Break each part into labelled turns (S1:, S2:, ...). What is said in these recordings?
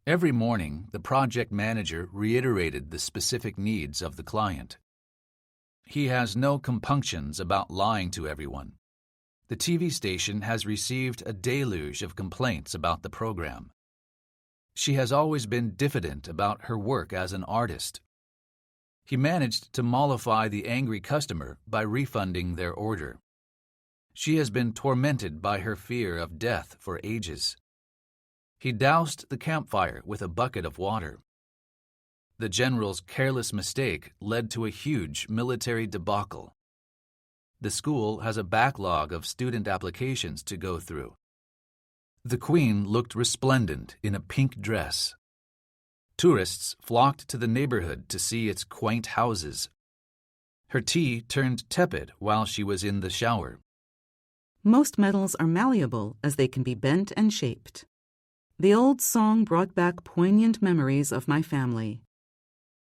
S1: Every morning, the project manager reiterated the specific needs of the client. He has no compunctions about lying to everyone. The TV station has received a deluge of complaints about the program. She has always been diffident about her work as an artist. He managed to mollify the angry customer by refunding their order. She has been tormented by her fear of death for ages. He doused the campfire with a bucket of water. The general's careless mistake led to a huge military debacle. The school has a backlog of student applications to go through. The Queen looked resplendent in a pink dress. Tourists flocked to the neighborhood to see its quaint houses. Her tea turned tepid while she was in the shower.
S2: Most metals are malleable as they can be bent and shaped. The old song brought back poignant memories of my family.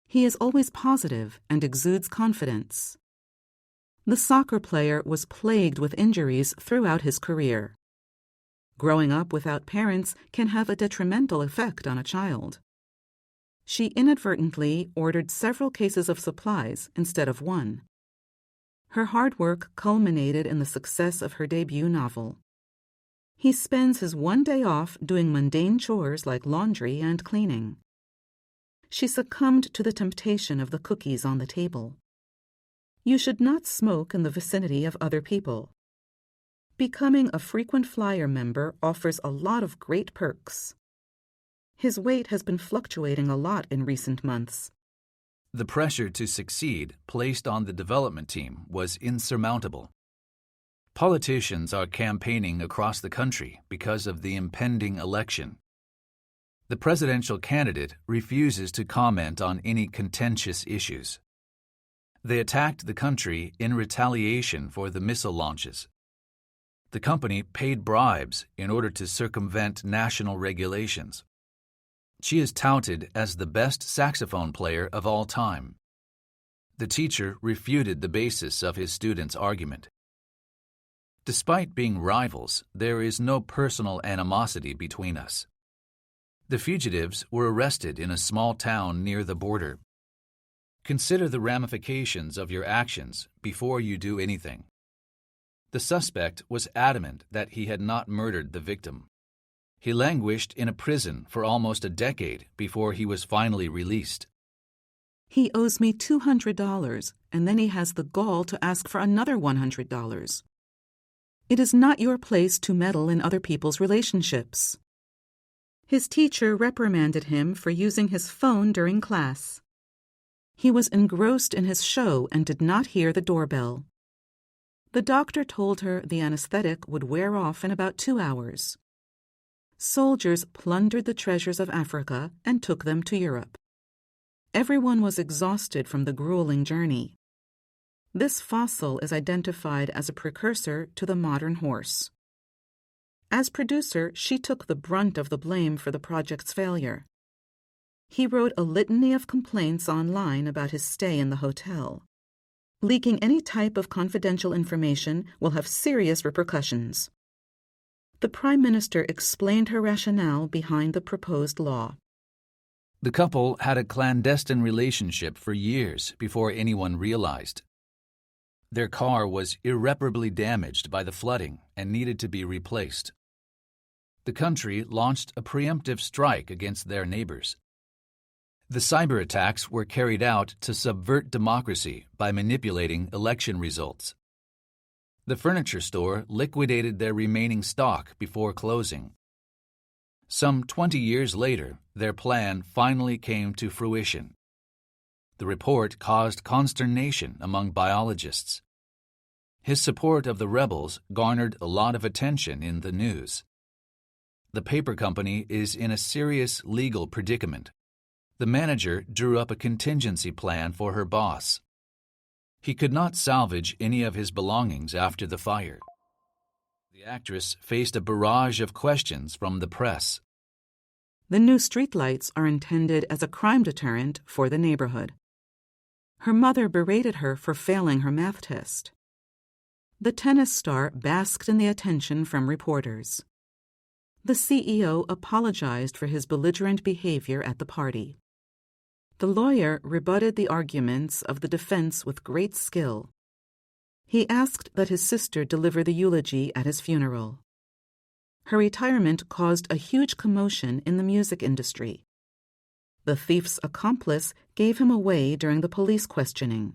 S2: He is always positive and exudes confidence. The soccer player was plagued with injuries throughout his career. Growing up without parents can have a detrimental effect on a child. She inadvertently ordered several cases of supplies instead of one. Her hard work culminated in the success of her debut novel. He spends his one day off doing mundane chores like laundry and cleaning. She succumbed to the temptation of the cookies on the table. You should not smoke in the vicinity of other people. Becoming a frequent flyer member offers a lot of great perks. His weight has been fluctuating a lot in recent months.
S1: The pressure to succeed placed on the development team was insurmountable. Politicians are campaigning across the country because of the impending election. The presidential candidate refuses to comment on any contentious issues. They attacked the country in retaliation for the missile launches. The company paid bribes in order to circumvent national regulations. She is touted as the best saxophone player of all time. The teacher refuted the basis of his student's argument. Despite being rivals, there is no personal animosity between us. The fugitives were arrested in a small town near the border. Consider the ramifications of your actions before you do anything. The suspect was adamant that he had not murdered the victim. He languished in a prison for almost a decade before he was finally released.
S2: He owes me $200, and then he has the gall to ask for another $100. It is not your place to meddle in other people's relationships. His teacher reprimanded him for using his phone during class. He was engrossed in his show and did not hear the doorbell. The doctor told her the anesthetic would wear off in about 2 hours. Soldiers plundered the treasures of Africa and took them to Europe. Everyone was exhausted from the grueling journey. This fossil is identified as a precursor to the modern horse. As producer, she took the brunt of the blame for the project's failure. He wrote a litany of complaints online about his stay in the hotel. Leaking any type of confidential information will have serious repercussions. The Prime Minister explained her rationale behind the proposed law.
S1: The couple had a clandestine relationship for years before anyone realized. Their car was irreparably damaged by the flooding and needed to be replaced. The country launched a preemptive strike against their neighbors. The cyber attacks were carried out to subvert democracy by manipulating election results. The furniture store liquidated their remaining stock before closing. Some 20 years later, their plan finally came to fruition. The report caused consternation among biologists. His support of the rebels garnered a lot of attention in the news. The paper company is in a serious legal predicament. The manager drew up a contingency plan for her boss. He could not salvage any of his belongings after the fire. The actress faced a barrage of questions from the press.
S2: The new streetlights are intended as a crime deterrent for the neighborhood. Her mother berated her for failing her math test. The tennis star basked in the attention from reporters. The CEO apologized for his belligerent behavior at the party. The lawyer rebutted the arguments of the defense with great skill. He asked that his sister deliver the eulogy at his funeral. Her retirement caused a huge commotion in the music industry. The thief's accomplice gave him away during the police questioning.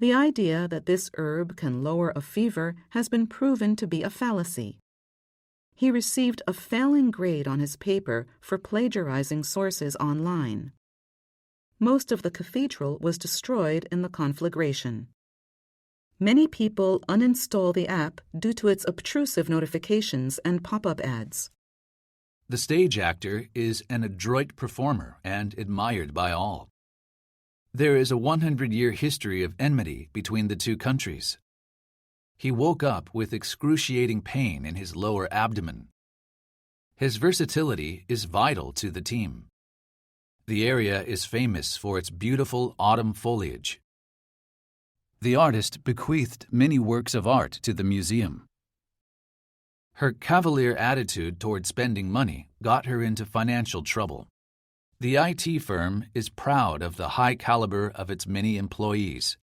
S2: The idea that this herb can lower a fever has been proven to be a fallacy. He received a failing grade on his paper for plagiarizing sources online. Most of the cathedral was destroyed in the conflagration. Many people uninstall the app due to its obtrusive notifications and pop-up ads.
S1: The stage actor is an adroit performer and admired by all. There is a 100-year history of enmity between the two countries. He woke up with excruciating pain in his lower abdomen. His versatility is vital to the team. The area is famous for its beautiful autumn foliage. The artist bequeathed many works of art to the museum. Her cavalier attitude toward spending money got her into financial trouble. The IT firm is proud of the high caliber of its many employees.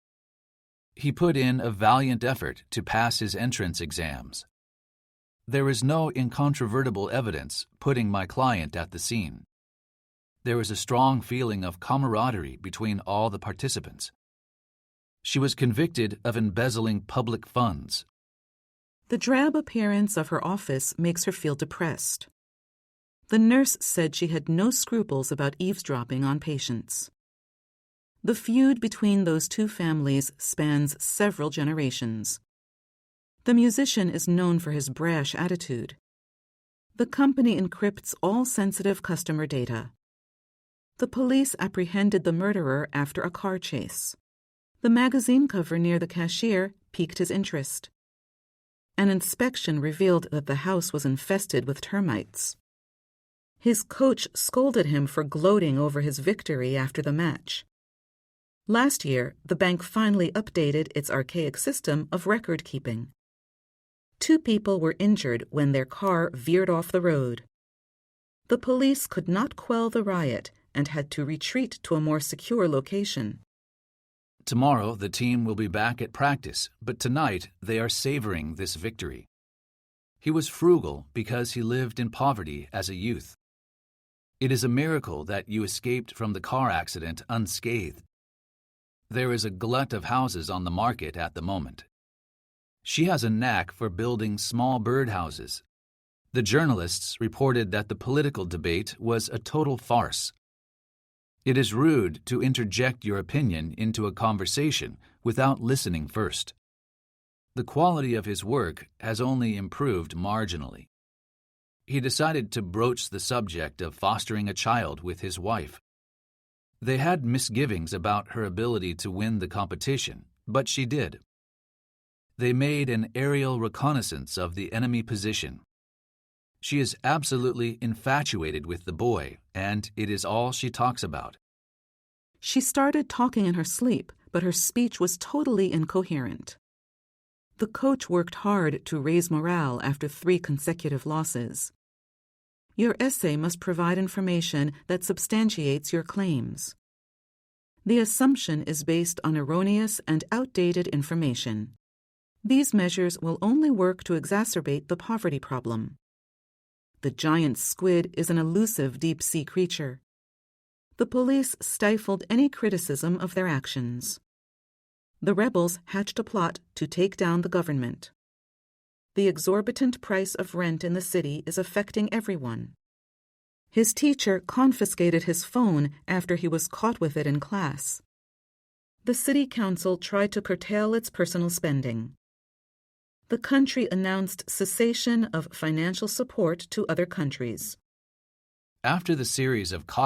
S1: He put in a valiant effort to pass his entrance exams. There is no incontrovertible evidence putting my client at the scene. There was a strong feeling of camaraderie between all the participants. She was convicted of embezzling public funds.
S2: The drab appearance of her office makes her feel depressed. The nurse said she had no scruples about eavesdropping on patients. The feud between those two families spans several generations. The musician is known for his brash attitude. The company encrypts all sensitive customer data. The police apprehended the murderer after a car chase. The magazine cover near the cashier piqued his interest. An inspection revealed that the house was infested with termites. His coach scolded him for gloating over his victory after the match. Last year, the bank finally updated its archaic system of record-keeping. 2 people were injured when their car veered off the road. The police could not quell the riot and had to retreat to a more secure location.
S1: Tomorrow, the team will be back at practice, but tonight they are savoring this victory. He was frugal because he lived in poverty as a youth. It is a miracle that you escaped from the car accident unscathed. There is a glut of houses on the market at the moment. She has a knack for building small birdhouses. The journalists reported that the political debate was a total farce. It is rude to interject your opinion into a conversation without listening first. The quality of his work has only improved marginally. He decided to broach the subject of fostering a child with his wife. They had misgivings about her ability to win the competition, but she did. They made an aerial reconnaissance of the enemy position. She is absolutely infatuated with the boy, and it is all she talks about.
S2: She started talking in her sleep, but her speech was totally incoherent. The coach worked hard to raise morale after 3 consecutive losses. Your essay must provide information that substantiates your claims. The assumption is based on erroneous and outdated information. These measures will only work to exacerbate the poverty problem. The giant squid is an elusive deep-sea creature. The police stifled any criticism of their actions. The rebels hatched a plot to take down the government. The exorbitant price of rent in the city is affecting everyone. His teacher confiscated his phone after he was caught with it in class. The city council tried to curtail its personal spending. The country announced cessation of financial support to other countries.
S1: After the series of cost